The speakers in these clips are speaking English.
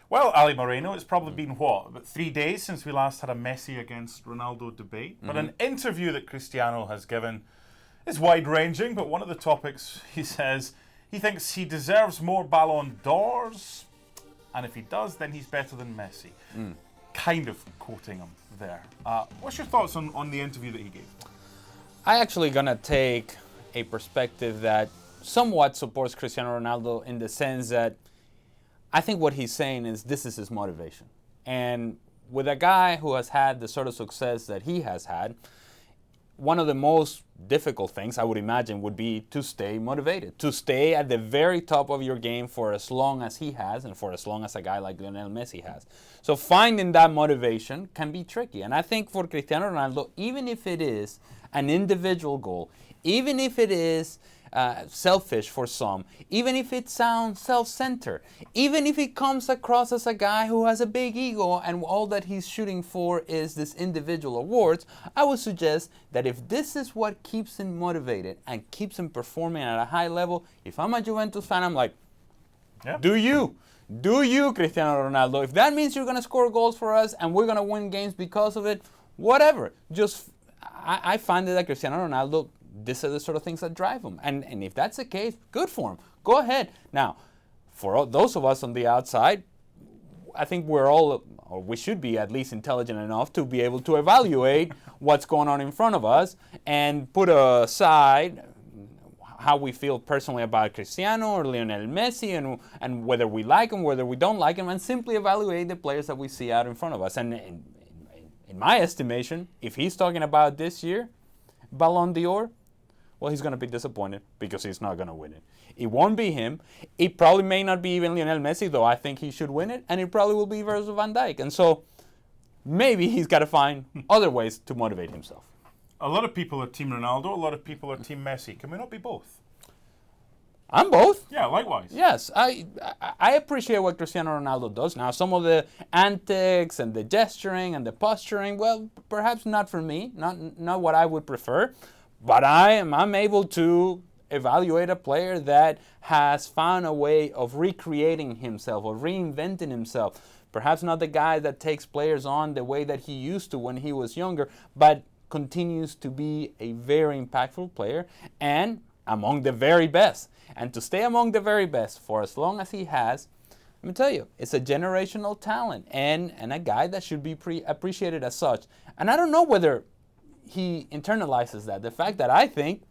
Well, Ali Moreno, it's probably been, about 3 days since we last had a Messi against Ronaldo debate. But an interview that Cristiano has given is wide-ranging, but one of the topics, he says, he thinks he deserves more Ballon d'Ors, and if he does, then he's better than Messi. Kind of quoting him there. What's your thoughts on the interview that he gave? I actually gonna take a perspective that somewhat supports Cristiano Ronaldo in the sense that I think what he's saying is this is his motivation. And with a guy who has had the sort of success that he has had, one of the most difficult things I would imagine would be to stay motivated, to stay at the very top of your game for as long as he has and for as long as a guy like Lionel Messi has. So finding that motivation can be tricky. And I think for Cristiano Ronaldo, even if it is an individual goal, even if it is selfish for some, even if it sounds self-centered, even if it comes across as a guy who has a big ego and all that he's shooting for is this individual awards, I would suggest that if this is what keeps him motivated and keeps him performing at a high level, if I'm a Juventus fan, I'm like, do you, Cristiano Ronaldo. If that means you're going to score goals for us and we're going to win games because of it, whatever. I find that Cristiano Ronaldo, these are the sort of things that drive him. And if that's the case, good for him. Go ahead. Now, for those of us on the outside, I think we're all, or we should be at least intelligent enough to be able to evaluate what's going on in front of us and put aside how we feel personally about Cristiano or Lionel Messi and whether we like him, whether we don't like him, and simply evaluate the players that we see out in front of us. And in my estimation, if he's talking about this year, Ballon d'Or, well, he's going to be disappointed because he's not going to win it. It won't be him. It probably may not be even Lionel Messi, though I think he should win it. And it probably will be Virgil van Dijk. And so maybe he's got to find other ways to motivate himself. A lot of people are Team Ronaldo. A lot of people are Team Messi. Can we not be both? I'm both. Yeah, likewise. Yes, I appreciate what Cristiano Ronaldo does. Now, some of the antics and the gesturing and the posturing, well, perhaps not for me, not what I would prefer. But I'm able to evaluate a player that has found a way of recreating himself, of reinventing himself. Perhaps not the guy that takes players on the way that he used to when he was younger, but continues to be a very impactful player and among the very best. And to stay among the very best for as long as he has, let me tell you, it's a generational talent and a guy that should be appreciated as such. And I don't know whether he internalizes that. The fact that I think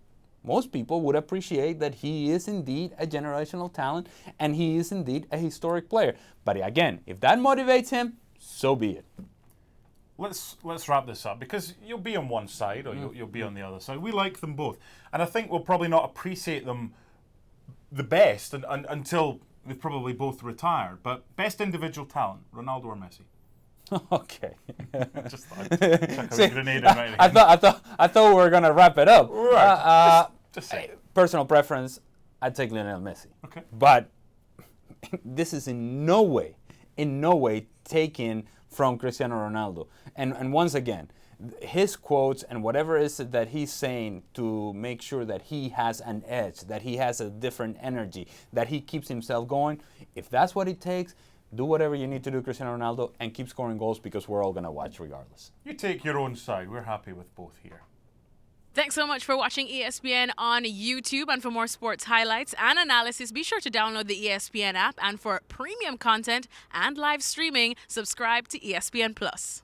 most people would appreciate that he is indeed a generational talent and he is indeed a historic player. But again, if that motivates him, so be it. Let's wrap this up because you'll be on one side or you'll be on the other side. We like them both. And I think we'll probably not appreciate them the best until they've probably both retired. But best individual talent, Ronaldo or Messi? Okay. Just thought I'd chuck a grenade in right I thought we were gonna wrap it up. Right. Just say. Personal preference, I'd take Lionel Messi. Okay. But this is in no way taken from Cristiano Ronaldo. And once again, his quotes and whatever is it that he's saying to make sure that he has an edge, that he has a different energy, that he keeps himself going, if that's what it takes, do whatever you need to do, Cristiano Ronaldo, and keep scoring goals because we're all going to watch regardless. You take your own side. We're happy with both here. Thanks so much for watching ESPN on YouTube. And for more sports highlights and analysis, be sure to download the ESPN app. And for premium content and live streaming, subscribe to ESPN Plus.